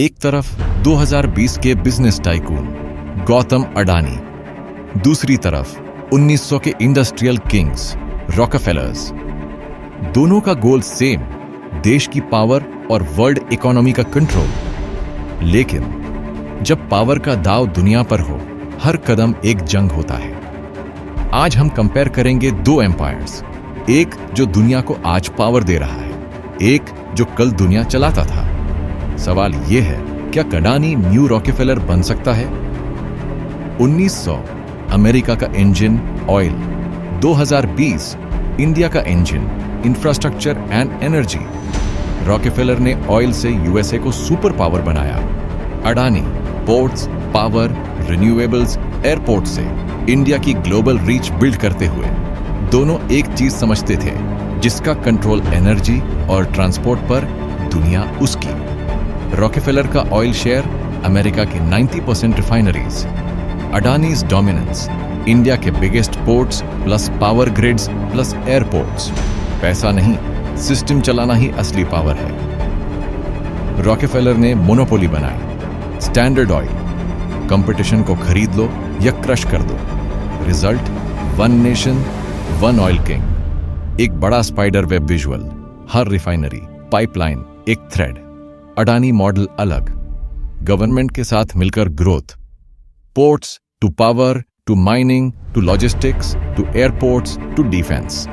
एक तरफ 2020 के बिजनेस टाइकून गौतम अडानी, दूसरी तरफ 1900 के इंडस्ट्रियल किंग्स रॉकफेलर्स। दोनों का गोल सेम, देश की पावर और वर्ल्ड इकोनॉमी का कंट्रोल। लेकिन जब पावर का दांव दुनिया पर हो, हर कदम एक जंग होता है। आज हम कंपेयर करेंगे दो एम्पायर्स, एक जो दुनिया को आज पावर दे रहा है, एक जो कल दुनिया चलाता था। सवाल यह है, क्या अडानी न्यू रॉकफेलर बन सकता है? 1900 अमेरिका का इंजन ऑयल, 2020 इंडिया का engine infrastructure and energy. Rockefeller ने ऑयल से यूएसए को सुपर पावर बनाया, Adani ports, power, renewables, airport से इंडिया की ग्लोबल रीच बिल्ड करते हुए दोनों एक चीज समझते थे, जिसका कंट्रोल एनर्जी और ट्रांसपोर्ट पर, दुनिया उसकी। रॉकफेलर का ऑयल शेयर अमेरिका के 90% रिफाइनरीज, अडानीज डोमिनेंस इंडिया के biggest ports plus power grids plus airports. पैसा नहीं, सिस्टम चलाना ही असली पावर है। रॉकफेलर ने मोनोपोली बनाई, स्टैंडर्ड ऑयल, कंपटीशन को खरीद लो या क्रश कर दो। Result, one nation one oil king. एक बड़ा स्पाइडर वेब विजुअल, हर रिफाइनरी पाइपलाइन एक थ्रेड। अडानी मॉडल अलग, गवर्नमेंट के साथ मिलकर growth, ports to power to mining to logistics to airports to defence.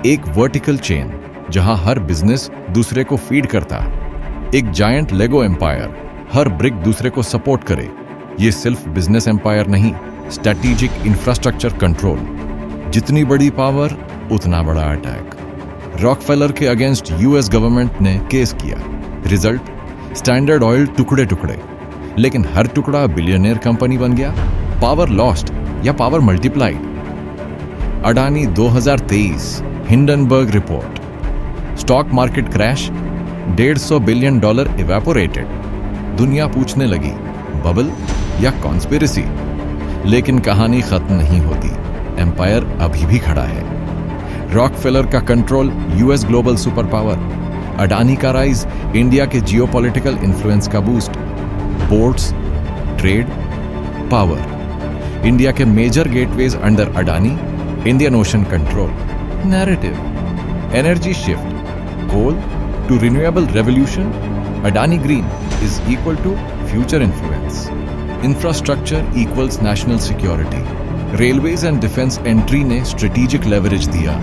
एक वर्टिकल चेन जहां हर बिजनेस दूसरे को फीड करता। एक जायंट लेगो एम्पायर, हर ब्रिक दूसरे को सपोर्ट करे। ये सिर्फ बिजनेस एम्पायर नहीं, स्ट्रैटेजिक इंफ्रास्ट्रक्चर कंट्रोल। जितनी बड़ी पावर उतना बड़ा अटैक। रॉकफेलर के अगेंस्ट यूएस गवर्नमेंट ने केस किया। रिजल्ट, स्टैंडर्ड ऑयल टुकड़े टुकड़े, लेकिन हर टुकड़ा बिलियनियर कंपनी बन गया। पावर लॉस्ट या power multiplied. Adani 2023 Hindenburg report, stock market crash, $150 billion evaporated. दुनिया पूछने लगी, बबल या कॉन्स्पिरेसी? लेकिन कहानी खत्म नहीं होती, एम्पायर अभी भी खड़ा है। रॉकफेलर का control US global super power, Adani का राइज इंडिया के जियोपॉलिटिकल इन्फ्लुएंस का boost. Ports, trade, power, India के major gateways under Adani, Indian ocean control. Narrative, energy shift, coal to renewable revolution, Adani green is equal to future influence. Infrastructure equals national security. Railways and defense entry ने strategic leverage दिया.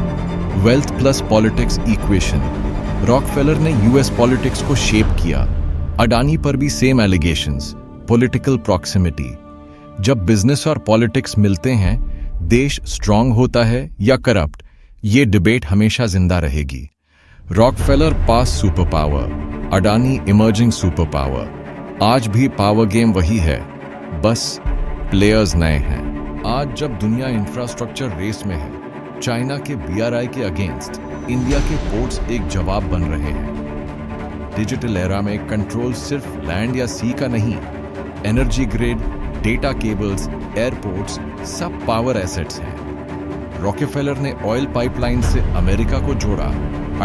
Wealth plus politics equation. Rockefeller ने US politics को shape किया. अडानी पर भी same allegations. Political proximity. जब business और politics मिलते हैं, देश strong होता है या corrupt, ये debate हमेशा जिंदा रहेगी। Rockefeller past superpower, Adani emerging super power. आज भी पावर गेम वही है, बस प्लेयर्स नए हैं। आज जब दुनिया इंफ्रास्ट्रक्चर रेस में है, चाइना के BRI के अगेंस्ट इंडिया के पोर्ट्स एक जवाब बन रहे हैं। डिजिटल एरा में कंट्रोल सिर्फ लैंड या सी का नहीं, energy grid, data cables, airports सब पावर एसेट्स हैं। रॉकफेलर ने ऑयल पाइपलाइन से अमेरिका को जोड़ा,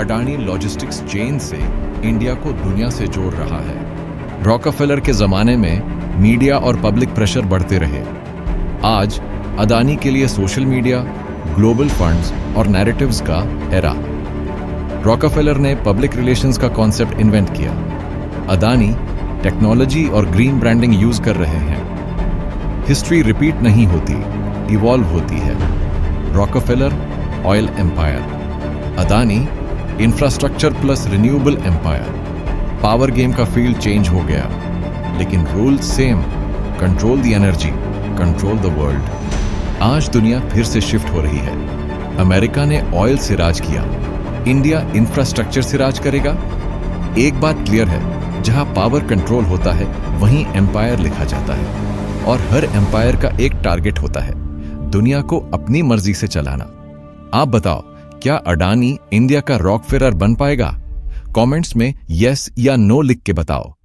अडानी लॉजिस्टिक्स चेन से इंडिया को दुनिया से जोड़ रहा है। रॉकफेलर के जमाने में मीडिया और पब्लिक प्रेशर बढ़ते रहे। आज अडानी के लिए सोशल मीडिया, ग्लोबल फंड्स और नैरेटिव्स का एरा। रॉकफेलर ने पब्लिक रिलेशंस का कॉन्सेप्ट इन्वेंट किया, अडानी टेक्नोलॉजी और ग्रीन ब्रांडिंग यूज कर रहे हैं। हिस्ट्री रिपीट नहीं होती, इवॉल्व होती है। Rockefeller oil empire, Adani infrastructure plus renewable empire. Power game का फील्ड चेंज हो गया, लेकिन rule same, control the energy, control the world. आज दुनिया फिर से शिफ्ट हो रही है। अमेरिका ने ऑयल से राज किया, इंडिया इंफ्रास्ट्रक्चर से राज करेगा। एक बात क्लियर है, जहां पावर कंट्रोल होता है वहीं एम्पायर लिखा जाता है, और हर एम्पायर का एक टारगेट होता है, दुनिया को अपनी मर्जी से चलाना। आप बताओ, क्या अडानी इंडिया का रॉकफेलर बन पाएगा? कमेंट्स में यस या नो लिख के बताओ।